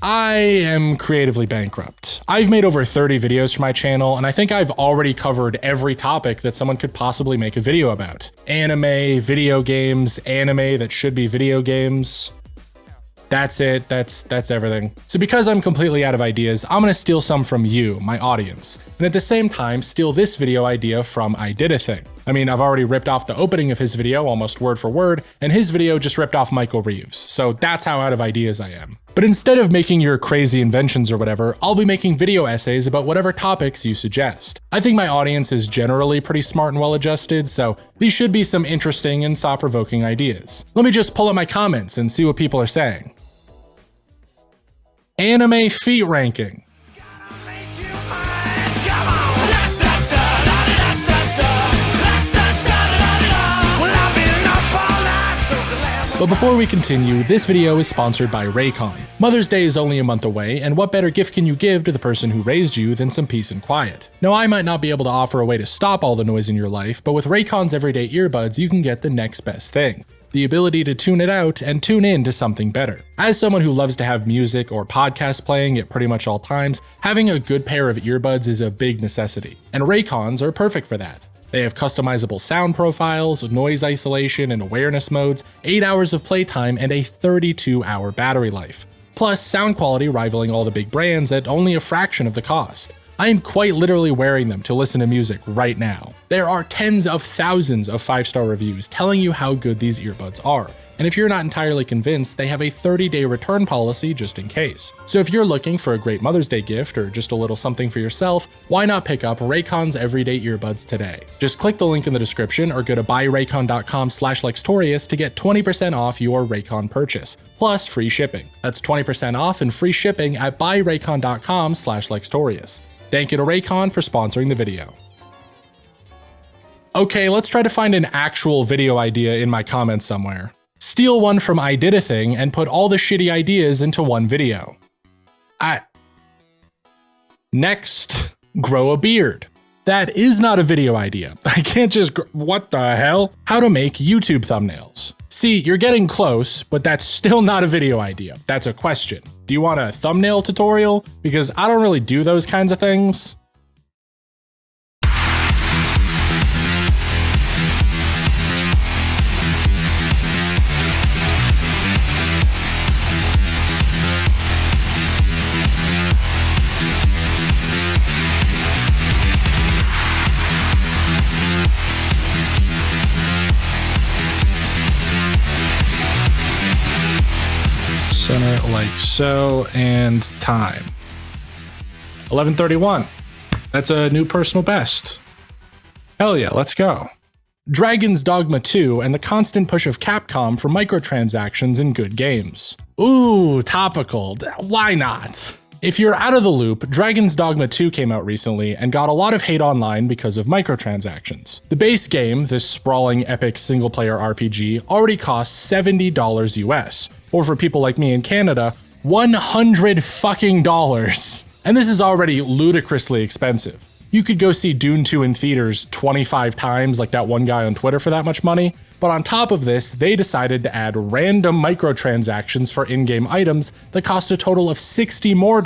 I am creatively bankrupt. I've made over 30 videos for my channel, and I think I've already covered every topic that someone could possibly make a video about. Anime, video games, anime that should be video games. That's it, that's everything. So because I'm completely out of ideas, I'm gonna steal some from you, my audience, and at the same time, steal this video idea from I Did a Thing. I mean, I've already ripped off the opening of his video almost word for word, and his video just ripped off Michael Reeves, so that's how out of ideas I am. But instead of making your crazy inventions or whatever, I'll be making video essays about whatever topics you suggest. I think my audience is generally pretty smart and well-adjusted, so these should be some interesting and thought-provoking ideas. Let me just pull up my comments and see what people are saying. Anime feet ranking. But before we continue, this video is sponsored by Raycon. Mother's Day is only a month away, and what better gift can you give to the person who raised you than some peace and quiet? Now, I might not be able to offer a way to stop all the noise in your life, but with Raycon's everyday earbuds, you can get the next best thing. The ability to tune it out and tune in to something better. As someone who loves to have music or podcasts playing at pretty much all times, having a good pair of earbuds is a big necessity, and Raycons are perfect for that. They have customizable sound profiles, noise isolation and awareness modes, 8 hours of playtime, and a 32-hour battery life. Plus, sound quality rivaling all the big brands at only a fraction of the cost. I am quite literally wearing them to listen to music right now. There are tens of thousands of 5-star reviews telling you how good these earbuds are. And if you're not entirely convinced, they have a 30-day return policy just in case. So if you're looking for a great Mother's Day gift or just a little something for yourself, why not pick up Raycon's everyday earbuds today? Just click the link in the description or go to buyraycon.com/Lextorias to get 20% off your Raycon purchase, plus free shipping. That's 20% off and free shipping at buyraycon.com/Lextorias. Thank you to Raycon for sponsoring the video. Okay, let's try to find an actual video idea in my comments somewhere. Steal one from I Did a Thing and put all the shitty ideas into one video. Next, grow a beard. That is not a video idea. I can't just what the hell? How to make YouTube thumbnails. See, you're getting close, but that's still not a video idea. That's a question. Do you want a thumbnail tutorial? Because I don't really do those kinds of things. Center like so, and time. 11:31. That's a new personal best. Hell yeah, let's go. Dragon's Dogma 2 and the constant push of Capcom for microtransactions in good games. Ooh, topical. Why not? If you're out of the loop, Dragon's Dogma 2 came out recently and got a lot of hate online because of microtransactions. The base game, this sprawling epic single-player RPG, already costs $70 US, or for people like me in Canada, $100 fucking dollars. And this is already ludicrously expensive. You could go see Dune 2 in theaters 25 times like that one guy on Twitter for that much money, but on top of this, they decided to add random microtransactions for in-game items that cost a total of $60 more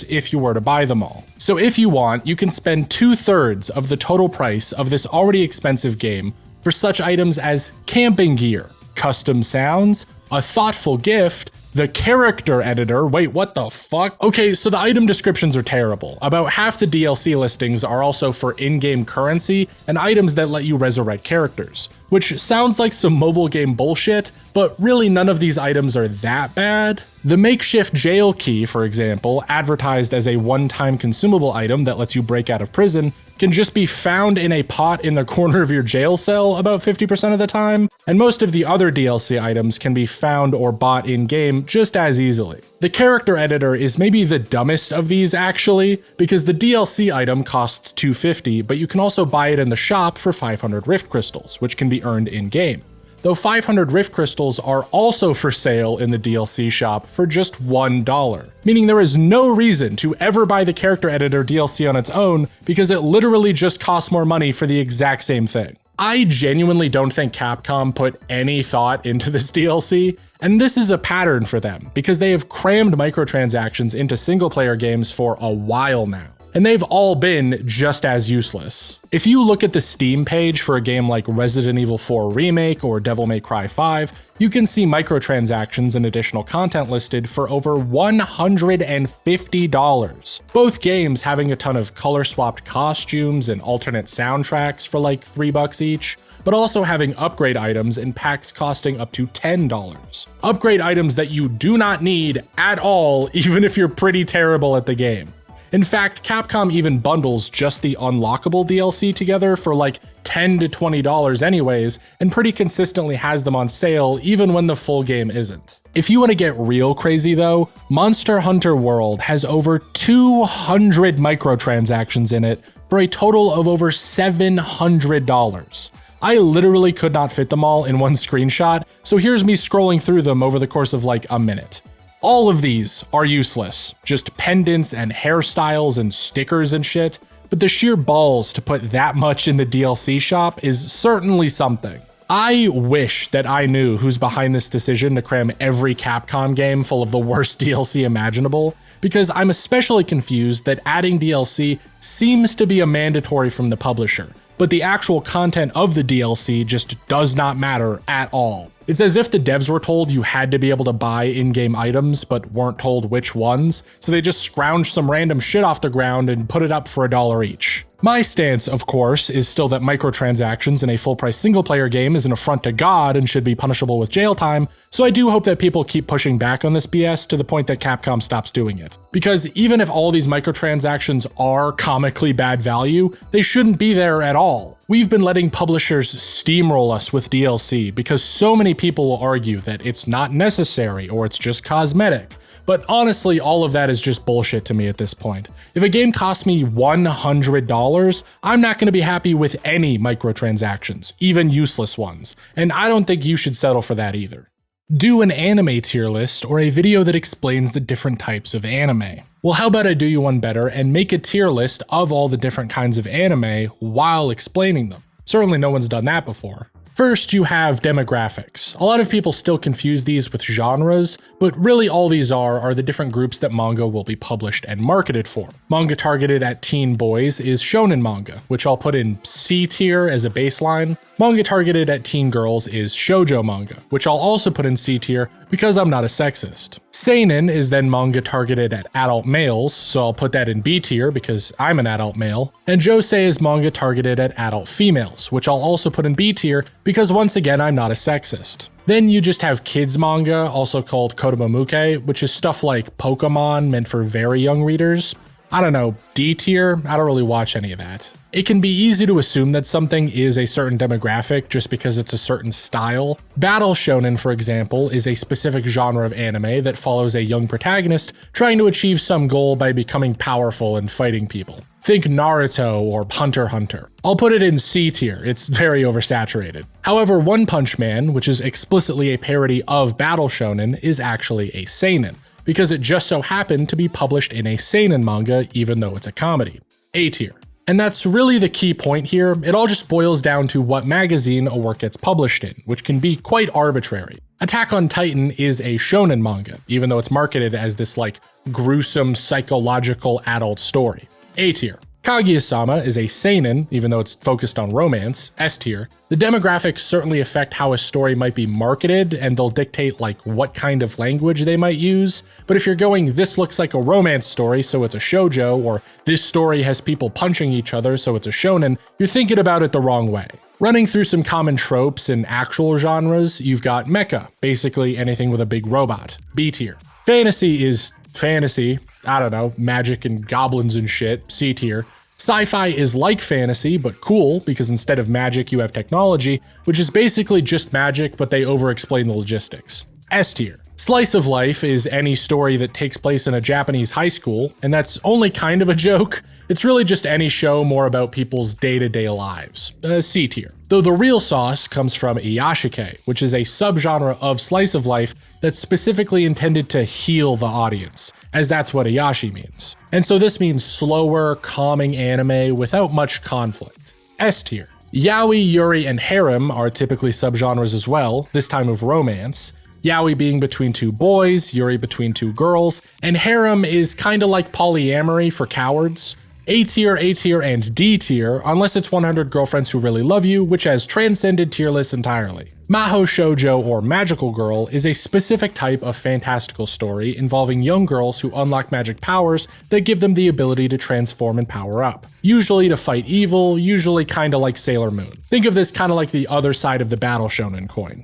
if you were to buy them all. So if you want, you can spend 2/3 of the total price of this already expensive game for such items as camping gear, custom sounds, a thoughtful gift, the character editor. Wait, what the fuck? Okay, so the item descriptions are terrible. About half the DLC listings are also for in-game currency and items that let you resurrect characters, which sounds like some mobile game bullshit, but really none of these items are that bad. The makeshift jail key, for example, advertised as a one-time consumable item that lets you break out of prison, can just be found in a pot in the corner of your jail cell about 50% of the time, and most of the other DLC items can be found or bought in-game just as easily. The character editor is maybe the dumbest of these actually, because the DLC item costs $250, but you can also buy it in the shop for 500 Rift Crystals, which can be earned in-game. Though 500 Rift Crystals are also for sale in the DLC shop for just $1, meaning there is no reason to ever buy the character editor DLC on its own because it literally just costs more money for the exact same thing. I genuinely don't think Capcom put any thought into this DLC, and this is a pattern for them because they have crammed microtransactions into single-player games for a while now, and they've all been just as useless. If you look at the Steam page for a game like Resident Evil 4 Remake or Devil May Cry 5, you can see microtransactions and additional content listed for over $150. Both games having a ton of color-swapped costumes and alternate soundtracks for like $3 each, but also having upgrade items in packs costing up to $10. Upgrade items that you do not need at all, even if you're pretty terrible at the game. In fact, Capcom even bundles just the unlockable DLC together for like $10 to $20 anyways, and pretty consistently has them on sale even when the full game isn't. If you want to get real crazy though, Monster Hunter World has over 200 microtransactions in it for a total of over $700. I literally could not fit them all in one screenshot, so here's me scrolling through them over the course of like a minute. All of these are useless, just pendants and hairstyles and stickers and shit, but the sheer balls to put that much in the DLC shop is certainly something. I wish that I knew who's behind this decision to cram every Capcom game full of the worst DLC imaginable, because I'm especially confused that adding DLC seems to be a mandatory from the publisher, but the actual content of the DLC just does not matter at all. It's as if the devs were told you had to be able to buy in-game items, but weren't told which ones, so they just scrounged some random shit off the ground and put it up for $1 each. My stance, of course, is still that microtransactions in a full-price single-player game is an affront to God and should be punishable with jail time, so I do hope that people keep pushing back on this BS to the point that Capcom stops doing it. Because even if all these microtransactions are comically bad value, they shouldn't be there at all. We've been letting publishers steamroll us with DLC because so many people will argue that it's not necessary or it's just cosmetic. But honestly, all of that is just bullshit to me at this point. If a game costs me $100, I'm not going to be happy with any microtransactions, even useless ones, and I don't think you should settle for that either. Do an anime tier list or a video that explains the different types of anime. Well, how about I do you one better and make a tier list of all the different kinds of anime while explaining them? Certainly no one's done that before. First, you have demographics. A lot of people still confuse these with genres, but really all these are the different groups that manga will be published and marketed for. Manga targeted at teen boys is shonen manga, which I'll put in C tier as a baseline. Manga targeted at teen girls is shoujo manga, which I'll also put in C tier because I'm not a sexist. Seinen is then manga targeted at adult males, so I'll put that in B tier because I'm an adult male. And josei is manga targeted at adult females, which I'll also put in B tier because once again, I'm not a sexist. Then you just have kids manga, also called kodomomuke, which is stuff like Pokemon meant for very young readers. I don't know, D tier? I don't really watch any of that. It can be easy to assume that something is a certain demographic just because it's a certain style. Battle shonen, for example, is a specific genre of anime that follows a young protagonist trying to achieve some goal by becoming powerful and fighting people. Think Naruto or Hunter x Hunter. I'll put it in C tier, it's very oversaturated. However, One Punch Man, which is explicitly a parody of Battle shonen, is actually a seinen, because it just so happened to be published in a seinen manga even though it's a comedy. A tier. And that's really the key point here. It all just boils down to what magazine a work gets published in, which can be quite arbitrary. Attack on Titan is a shonen manga, even though it's marketed as this like gruesome psychological adult story. A tier. Kaguya-sama is a seinen, even though it's focused on romance. S tier. The demographics certainly affect how a story might be marketed, and they'll dictate like what kind of language they might use. But if you're going, this looks like a romance story, so it's a shoujo, or this story has people punching each other, so it's a shonen, you're thinking about it the wrong way. Running through some common tropes in actual genres, you've got mecha, basically anything with a big robot. B tier. Fantasy is fantasy, I don't know, magic and goblins and shit, C tier. Sci-fi is like fantasy, but cool, because instead of magic, you have technology, which is basically just magic, but they over-explain the logistics. S tier. Slice of life is any story that takes place in a Japanese high school, and that's only kind of a joke. It's really just any show more about people's day-to-day lives. C tier. Though the real sauce comes from Iyashike, which is a subgenre of slice of life that's specifically intended to heal the audience, as that's what Iyashi means. And so this means slower, calming anime without much conflict. S tier. Yaoi, yuri, and harem are typically subgenres as well, this time of romance. Yaoi being between two boys, yuri between two girls, and harem is kinda like polyamory for cowards. A tier, and D tier, unless it's 100 girlfriends who really love you, which has transcended tier lists entirely. Mahou shoujo, or magical girl, is a specific type of fantastical story involving young girls who unlock magic powers that give them the ability to transform and power up. Usually to fight evil, usually kinda like Sailor Moon. Think of this kinda like the other side of the battle shonen coin.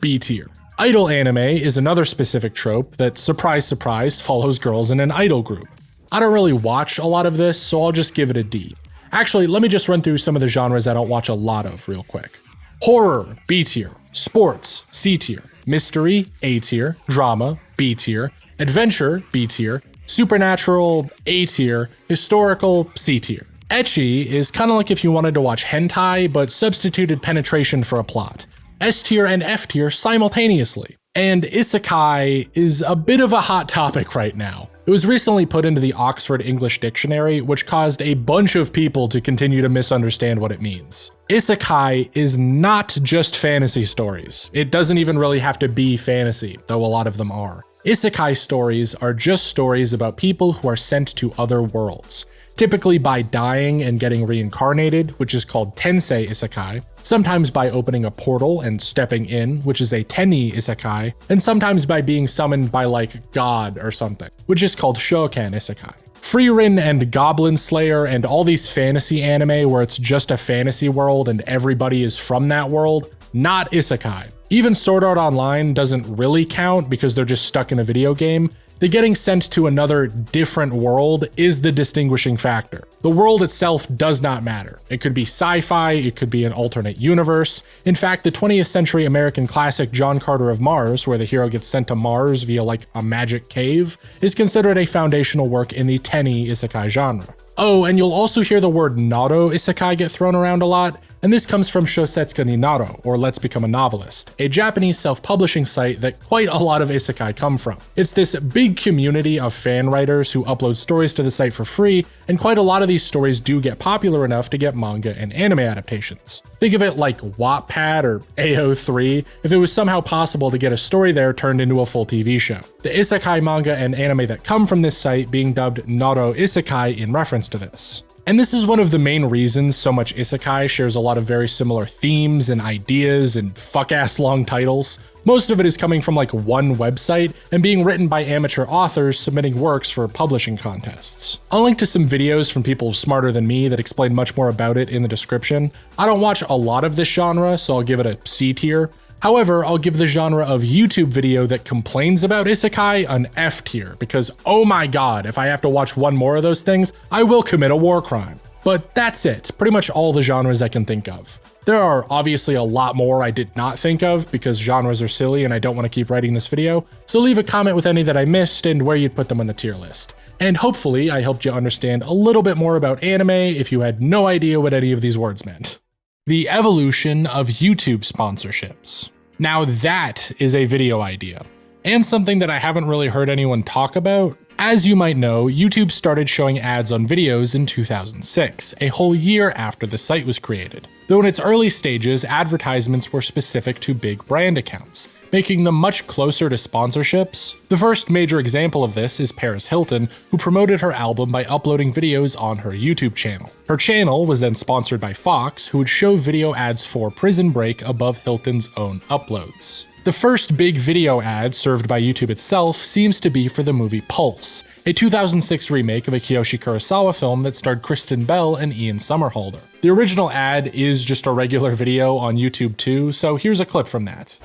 B tier. Idol anime is another specific trope that, surprise surprise, follows girls in an idol group. I don't really watch a lot of this, so I'll just give it a D. Actually, let me just run through some of the genres I don't watch a lot of real quick. Horror, B tier. Sports, C tier. Mystery, A tier. Drama, B tier. Adventure, B tier. Supernatural, A tier. Historical, C tier. Ecchi is kinda like if you wanted to watch hentai, but substituted penetration for a plot. S tier and F tier simultaneously. And isekai is a bit of a hot topic right now. It was recently put into the Oxford English Dictionary, which caused a bunch of people to continue to misunderstand what it means. Isekai is not just fantasy stories. It doesn't even really have to be fantasy, though a lot of them are. Isekai stories are just stories about people who are sent to other worlds, typically by dying and getting reincarnated, which is called tensei isekai, sometimes by opening a portal and stepping in, which is a tenni isekai, and sometimes by being summoned by like God or something, which is called shoken isekai. Frieren and Goblin Slayer and all these fantasy anime where it's just a fantasy world and everybody is from that world, not isekai. Even Sword Art Online doesn't really count because they're just stuck in a video game. The getting sent to another different world is the distinguishing factor. The world itself does not matter. It could be sci-fi, it could be an alternate universe. In fact, the 20th century American classic John Carter of Mars, where the hero gets sent to Mars via like a magic cave, is considered a foundational work in the tenni isekai genre. Oh, and you'll also hear the word Naro isekai get thrown around a lot, and this comes from Shosetsuka ni Naro, or Let's Become a Novelist, a Japanese self-publishing site that quite a lot of isekai come from. It's this big community of fan writers who upload stories to the site for free, and quite a lot of these stories do get popular enough to get manga and anime adaptations. Think of it like Wattpad or AO3 if it was somehow possible to get a story there turned into a full TV show. The isekai manga and anime that come from this site being dubbed Naro Isekai in reference to this. And this is one of the main reasons so much isekai shares a lot of very similar themes and ideas and fuck-ass long titles. Most of it is coming from like one website and being written by amateur authors submitting works for publishing contests. I'll link to some videos from people smarter than me that explain much more about it in the description. I don't watch a lot of this genre, so I'll give it a C tier. However, I'll give the genre of YouTube video that complains about isekai an F tier, because oh my god, if I have to watch one more of those things, I will commit a war crime. But that's it, pretty much all the genres I can think of. There are obviously a lot more I did not think of, because genres are silly and I don't want to keep writing this video, so leave a comment with any that I missed and where you'd put them on the tier list. And hopefully I helped you understand a little bit more about anime if you had no idea what any of these words meant. The evolution of YouTube sponsorships. Now that is a video idea, and something that I haven't really heard anyone talk about. As you might know, YouTube started showing ads on videos in 2006, a whole year after the site was created. Though in its early stages, advertisements were specific to big brand accounts, making them much closer to sponsorships. The first major example of this is Paris Hilton, who promoted her album by uploading videos on her YouTube channel. Her channel was then sponsored by Fox, who would show video ads for Prison Break above Hilton's own uploads. The first big video ad served by YouTube itself seems to be for the movie Pulse, a 2006 remake of a Kiyoshi Kurosawa film that starred Kristen Bell and Ian Somerhalder. The original ad is just a regular video on YouTube too, so here's a clip from that.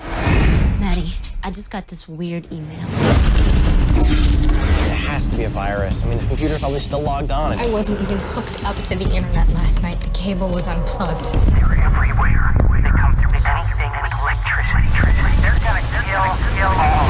Maddie, I just got this weird email. It has to be a virus. I mean, his computer's probably still logged on. I wasn't even hooked up to the internet last night. The cable was unplugged. They're everywhere. They come through anything with electricity. They're gonna kill all.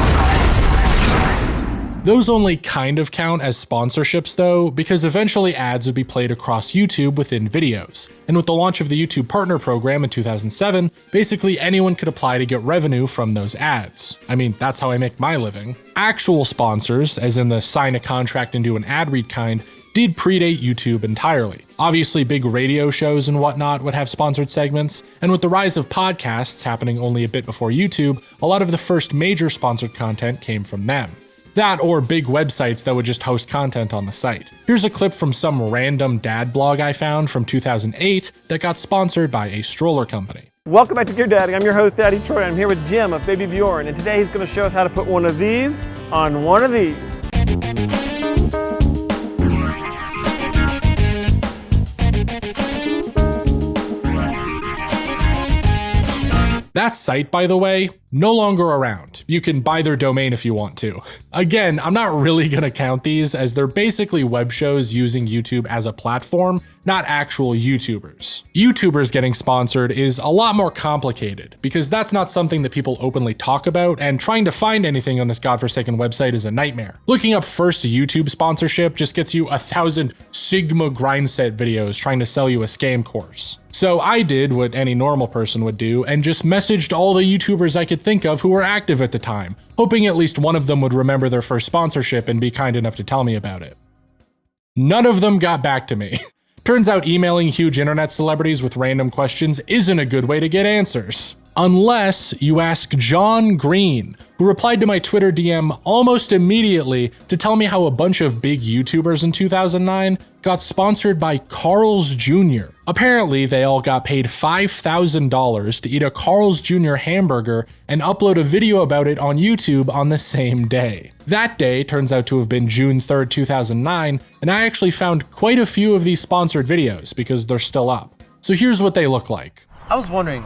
Those only kind of count as sponsorships though, because eventually ads would be played across YouTube within videos. And with the launch of the YouTube Partner Program in 2007, basically anyone could apply to get revenue from those ads. I mean, that's how I make my living. Actual sponsors, as in the sign a contract and do an ad read kind, did predate YouTube entirely. Obviously, big radio shows and whatnot would have sponsored segments, and with the rise of podcasts happening only a bit before YouTube, a lot of the first major sponsored content came from them. That or big websites that would just host content on the site. Here's a clip from some random dad blog I found from 2008 that got sponsored by a stroller company. Welcome back to Gear Daddy. I'm your host, Daddy Troy. I'm here with Jim of Baby Bjorn, and today he's going to show us how to put one of these on one of these. That site, by the way, no longer around. You can buy their domain if you want to. Again, I'm not really gonna count these as they're basically web shows using YouTube as a platform, not actual YouTubers. YouTubers getting sponsored is a lot more complicated because that's not something that people openly talk about, and trying to find anything on this godforsaken website is a nightmare. Looking up first YouTube sponsorship just gets you 1,000 Sigma grindset videos trying to sell you a scam course. So I did what any normal person would do and just messaged all the YouTubers I could think of who were active at the time, hoping at least one of them would remember their first sponsorship and be kind enough to tell me about it. None of them got back to me. Turns out emailing huge internet celebrities with random questions isn't a good way to get answers. Unless you ask John Green, who replied to my Twitter DM almost immediately to tell me how a bunch of big YouTubers in 2009 got sponsored by Carl's Jr. Apparently, they all got paid $5,000 to eat a Carl's Jr. hamburger and upload a video about it on YouTube on the same day. That day turns out to have been June 3rd, 2009, and I actually found quite a few of these sponsored videos because they're still up. So here's what they look like. I was wondering,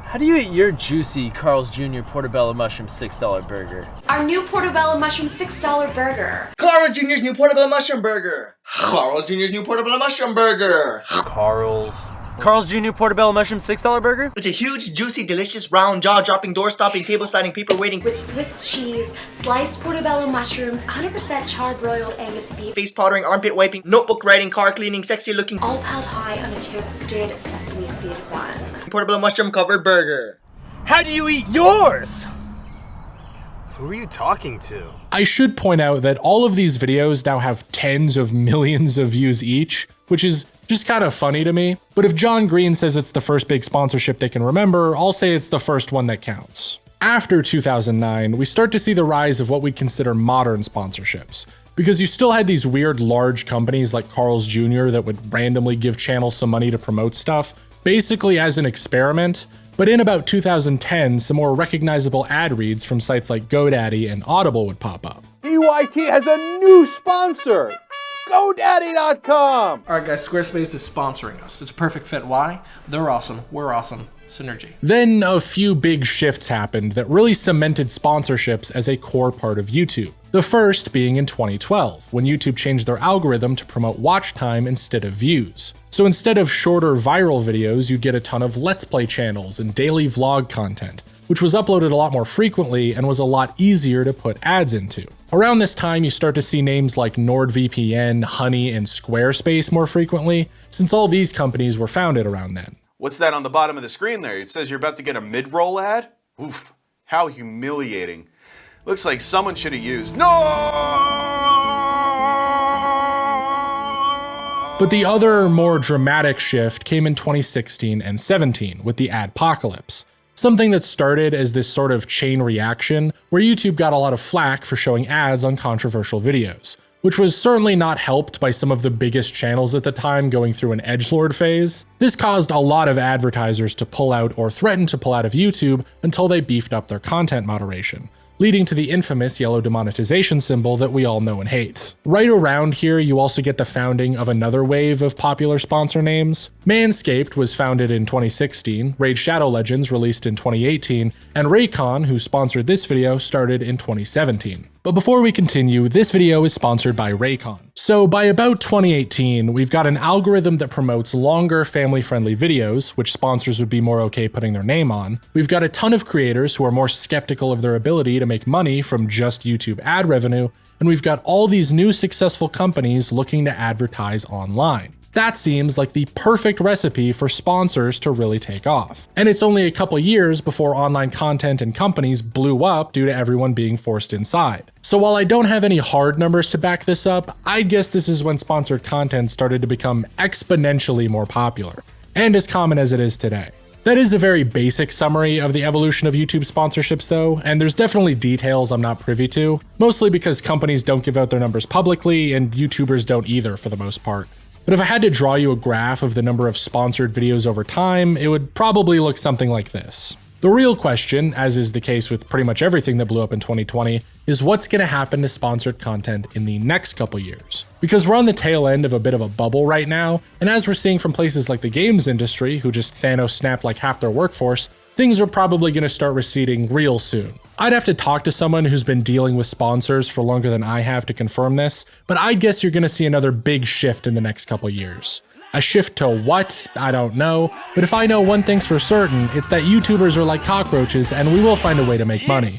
how do you eat your juicy Carl's Jr. Portobello Mushroom $6 burger? Our new Portobello Mushroom $6 burger. Carl's Jr.'s new Portobello Mushroom Burger. Carl's Jr.'s new Portobello Mushroom Burger. Carl's Jr. Portobello Mushroom $6 burger? It's a huge, juicy, delicious, round, jaw-dropping, door-stopping, table-sliding, paper-waiting, With Swiss cheese, sliced portobello mushrooms, 100% char-broiled Angus beef, face-powdering, armpit-wiping, notebook-writing, car-cleaning, sexy-looking, all piled high on a toasted sesame seed bun. Portobello Mushroom-covered burger. How do you eat yours? Who are you talking to? I should point out that all of these videos now have tens of millions of views each, which is just kind of funny to me. But if John Green says it's the first big sponsorship they can remember, I'll say it's the first one that counts. After 2009, we start to see the rise of what we consider modern sponsorships, because you still had these weird large companies like Carl's Jr. that would randomly give channels some money to promote stuff, basically as an experiment. But in about 2010, some more recognizable ad reads from sites like GoDaddy and Audible would pop up. EYT has a new sponsor! GoDaddy.com! Alright guys, Squarespace is sponsoring us. It's a perfect fit. Why? They're awesome. We're awesome. Synergy. Then a few big shifts happened that really cemented sponsorships as a core part of YouTube. The first being in 2012, when YouTube changed their algorithm to promote watch time instead of views. So instead of shorter viral videos, you get a ton of Let's Play channels and daily vlog content, which was uploaded a lot more frequently and was a lot easier to put ads into. Around this time, you start to see names like NordVPN, Honey, and Squarespace more frequently, since all these companies were founded around then. What's that on the bottom of the screen there? It says you're about to get a mid-roll ad? Oof, how humiliating. Looks like someone should have used no. But the other, more dramatic shift came in 2016 and 17 with the adpocalypse. Something that started as this sort of chain reaction where YouTube got a lot of flack for showing ads on controversial videos, which was certainly not helped by some of the biggest channels at the time going through an edgelord phase. This caused a lot of advertisers to pull out or threaten to pull out of YouTube until they beefed up their content moderation, leading to the infamous yellow demonetization symbol that we all know and hate. Right around here, you also get the founding of another wave of popular sponsor names. Manscaped was founded in 2016, Raid Shadow Legends released in 2018, and Raycon, who sponsored this video, started in 2017. But before we continue, this video is sponsored by Raycon. So by about 2018, we've got an algorithm that promotes longer family-friendly videos, which sponsors would be more okay putting their name on. We've got a ton of creators who are more skeptical of their ability to make money from just YouTube ad revenue, and we've got all these new successful companies looking to advertise online. That seems like the perfect recipe for sponsors to really take off. And it's only a couple years before online content and companies blew up due to everyone being forced inside. So while I don't have any hard numbers to back this up, I guess this is when sponsored content started to become exponentially more popular, and as common as it is today. That is a very basic summary of the evolution of YouTube sponsorships though, and there's definitely details I'm not privy to, mostly because companies don't give out their numbers publicly and YouTubers don't either for the most part. But if I had to draw you a graph of the number of sponsored videos over time, it would probably look something like this. The real question, as is the case with pretty much everything that blew up in 2020, is what's going to happen to sponsored content in the next couple years. Because we're on the tail end of a bit of a bubble right now, and as we're seeing from places like the games industry, who just Thanos snapped like half their workforce, things are probably going to start receding real soon. I'd have to talk to someone who's been dealing with sponsors for longer than I have to confirm this, but I guess you're going to see another big shift in the next couple years. A shift to what? I don't know, but if I know one thing's for certain, it's that YouTubers are like cockroaches and we will find a way to make money.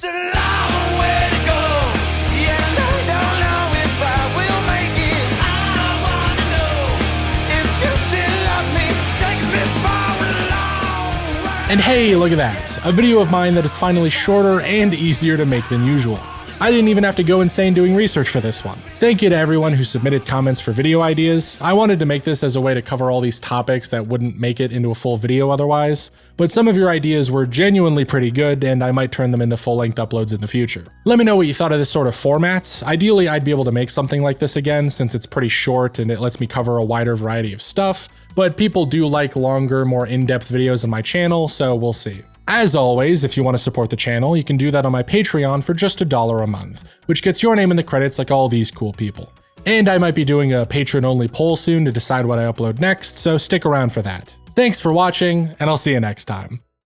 And hey, look at that, a video of mine that is finally shorter and easier to make than usual. I didn't even have to go insane doing research for this one. Thank you to everyone who submitted comments for video ideas. I wanted to make this as a way to cover all these topics that wouldn't make it into a full video otherwise, but some of your ideas were genuinely pretty good and I might turn them into full-length uploads in the future. Let me know what you thought of this sort of format. Ideally, I'd be able to make something like this again since it's pretty short and it lets me cover a wider variety of stuff, but people do like longer, more in-depth videos on my channel, so we'll see. As always, if you want to support the channel, you can do that on my Patreon for just $1 a month, which gets your name in the credits like all these cool people. And I might be doing a patron-only poll soon to decide what I upload next, so stick around for that. Thanks for watching, and I'll see you next time.